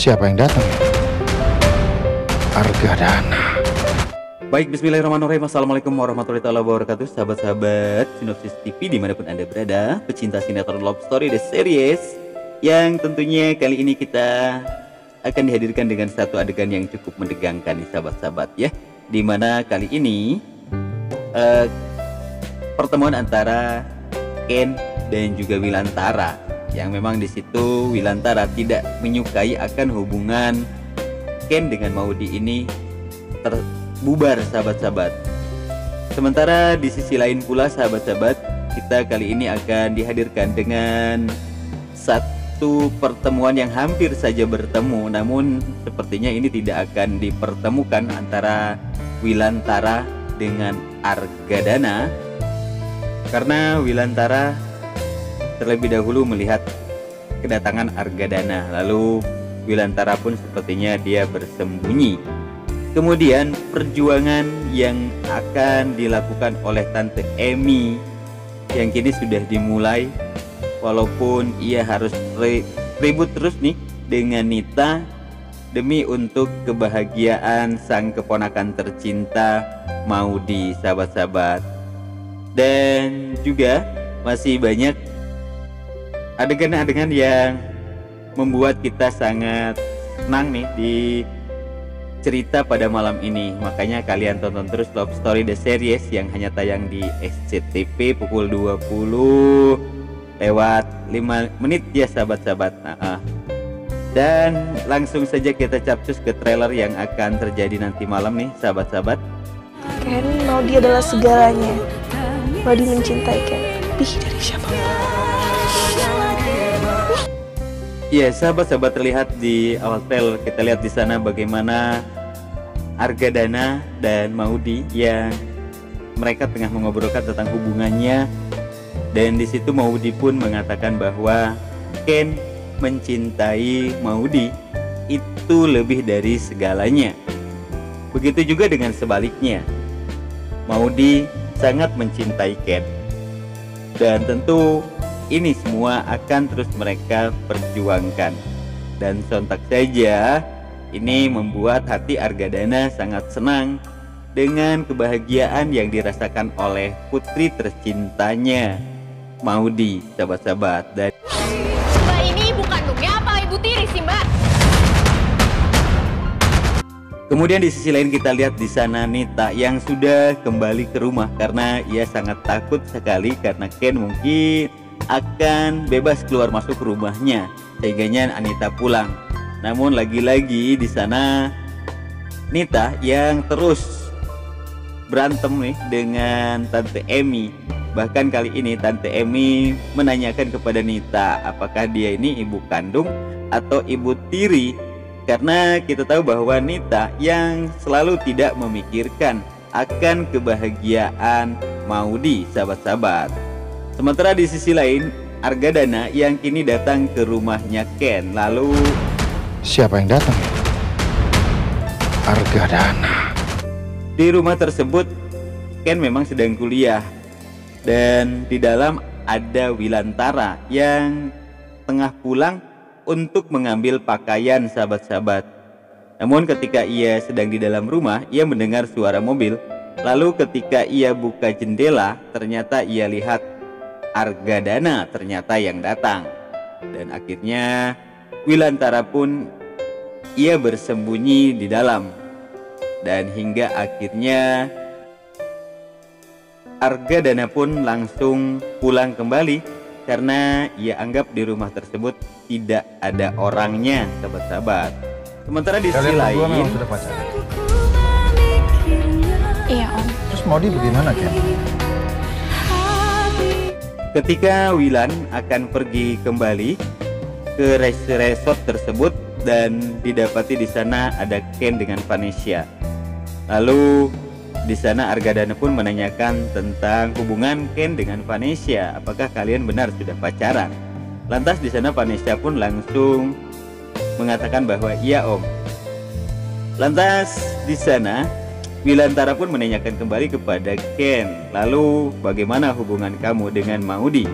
Siapa yang datang? Argadana. Baik, bismillahirrahmanirrahim. Assalamualaikum warahmatullahi wabarakatuh. Sahabat-sahabat Sinopsis TV dimanapun Anda berada, pecinta sinetron Love Story The Series, yang tentunya kali ini kita akan dihadirkan dengan satu adegan yang cukup menegangkan nih sahabat-sahabat ya. Dimana kali ini pertemuan antara Ken dan juga Wilantara, yang memang di situ Wilantara tidak menyukai akan hubungan Ken dengan Maudy ini terbubar sahabat-sahabat. Sementara di sisi lain pula sahabat-sahabat, kita kali ini akan dihadirkan dengan satu pertemuan yang hampir saja bertemu, namun sepertinya ini tidak akan dipertemukan antara Wilantara dengan Argadana, karena Wilantara terlebih dahulu melihat kedatangan Argadana, lalu Wilantara pun sepertinya dia bersembunyi. Kemudian perjuangan yang akan dilakukan oleh Tante Emi yang kini sudah dimulai, walaupun ia harus ribut terus nih dengan Nita demi untuk kebahagiaan sang keponakan tercinta Maudy sahabat-sahabat. Dan juga masih banyak adegan-adegan yang membuat kita sangat senang nih di cerita pada malam ini. Makanya kalian tonton terus Love Story The Series yang hanya tayang di SCTV pukul 20 lewat 5 menit ya sahabat-sahabat. Dan langsung saja kita capcus ke trailer yang akan terjadi nanti malam nih sahabat-sahabat. Ken, Maudy adalah segalanya. Maudy mencintai Ken lebih dari siapapun. Ya sahabat-sahabat, terlihat di awal trailer, kita lihat di sana bagaimana Argadana dan Maudy yang mereka tengah mengobrolkan tentang hubungannya, dan di situ Maudy pun mengatakan bahwa Ken mencintai Maudy itu lebih dari segalanya. Begitu juga dengan sebaliknya, Maudy sangat mencintai Ken, dan tentu ini semua akan terus mereka perjuangkan. Dan sontak saja ini membuat hati Argadana sangat senang dengan kebahagiaan yang dirasakan oleh putri tercintanya Maudy sahabat-sahabat. Dan Mbak, ini ibu kandungnya apa ibu tiri sih Mbak? kemudian di sisi lain kita lihat di sana Nita yang sudah kembali ke rumah karena ia sangat takut sekali karena Ken mungkin akan bebas keluar masuk rumahnya, sehingganya Anita pulang. Namun lagi-lagi di sana Nita yang terus berantem nih dengan Tante Emi. Bahkan kali ini Tante Emi menanyakan kepada Nita apakah dia ini ibu kandung atau ibu tiri, karena kita tahu bahwa Nita yang selalu tidak memikirkan akan kebahagiaan Maudy sahabat-sahabat. Sementara di sisi lain Argadana yang kini datang ke rumahnya Ken. Lalu Siapa yang datang? Argadana. di rumah tersebut Ken memang sedang kuliah, dan di dalam ada Wilantara yang tengah pulang untuk mengambil pakaian sahabat-sahabat. Namun ketika ia sedang di dalam rumah, ia mendengar suara mobil. Lalu ketika ia buka jendela, ternyata ia lihat Argadana ternyata yang datang. Dan akhirnya Wilantara pun ia bersembunyi di dalam. Dan hingga akhirnya Argadana pun langsung pulang kembali karena ia anggap di rumah tersebut tidak ada orangnya sahabat-sahabat. Sementara di sisi Kalian berdua lain memang sudah pacaran? Iya Om. Terus Maudy bagaimana Ken? ketika Wilan akan pergi kembali ke resort tersebut dan didapati di sana ada Ken dengan Vanessa. Lalu di sana Argadana pun menanyakan tentang hubungan Ken dengan Vanessa, apakah kalian benar sudah pacaran? Lantas di sana Vanessa pun langsung mengatakan bahwa iya Om. Lantas di sana Wilantara pun menanyakan kembali kepada Ken, lalu bagaimana hubungan kamu dengan Maudy?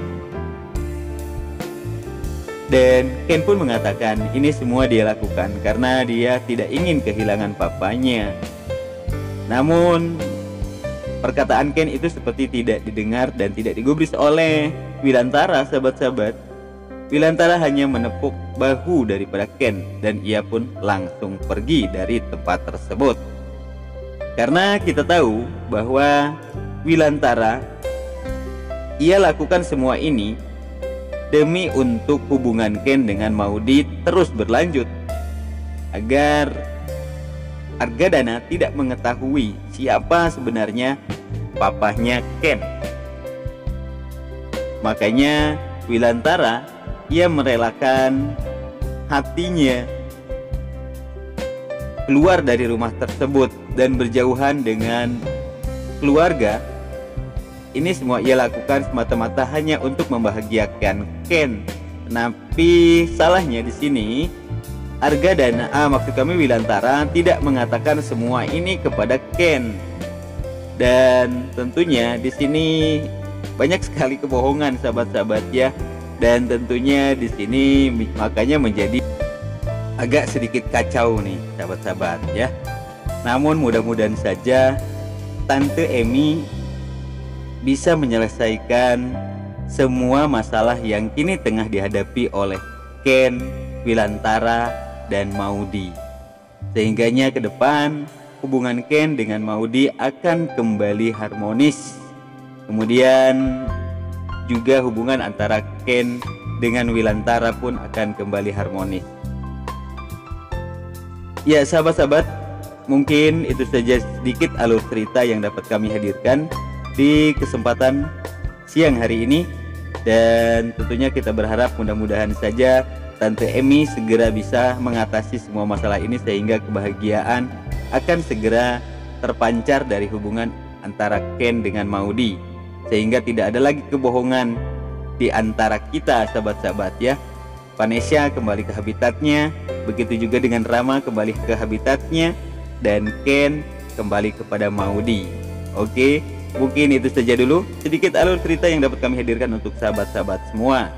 Dan Ken pun mengatakan ini semua dia lakukan karena dia tidak ingin kehilangan papanya. Namun perkataan Ken itu seperti tidak didengar dan tidak digubris oleh Wilantara, sahabat-sahabat. Wilantara hanya menepuk bahu daripada Ken dan ia pun langsung pergi dari tempat tersebut. Karena kita tahu bahwa Wilantara ia lakukan semua ini demi untuk hubungan Ken dengan Maudi terus berlanjut, agar Argadana tidak mengetahui siapa sebenarnya papahnya Ken. Makanya Wilantara ia merelakan hatinya keluar dari rumah tersebut dan berjauhan dengan keluarga. Ini semua ia lakukan semata-mata hanya untuk membahagiakan Ken. Tapi salahnya di sini Argadana, maksud kami Wilantara tidak mengatakan semua ini kepada Ken. Dan tentunya di sini banyak sekali kebohongan, sahabat-sahabat ya. Dan tentunya di sini makanya menjadi agak sedikit kacau nih, sahabat-sahabat ya. Namun mudah-mudahan saja Tante Emi bisa menyelesaikan semua masalah yang kini tengah dihadapi oleh Ken, Wilantara, dan Maudi. Sehingganya ke depan hubungan Ken dengan Maudi akan kembali harmonis. Kemudian juga hubungan antara Ken dengan Wilantara pun akan kembali harmonis. Ya sahabat-sahabat, mungkin itu saja sedikit alur cerita yang dapat kami hadirkan di kesempatan siang hari ini. Dan tentunya kita berharap mudah-mudahan saja Tante Emi segera bisa mengatasi semua masalah ini sehingga kebahagiaan akan segera terpancar dari hubungan antara Ken dengan Maudi, sehingga tidak ada lagi kebohongan di antara kita, sahabat-sahabat ya. Vanessa kembali ke habitatnya, begitu juga dengan Rama kembali ke habitatnya, dan Ken kembali kepada Maudi. Oke, mungkin itu saja dulu sedikit alur cerita yang dapat kami hadirkan untuk sahabat-sahabat semua.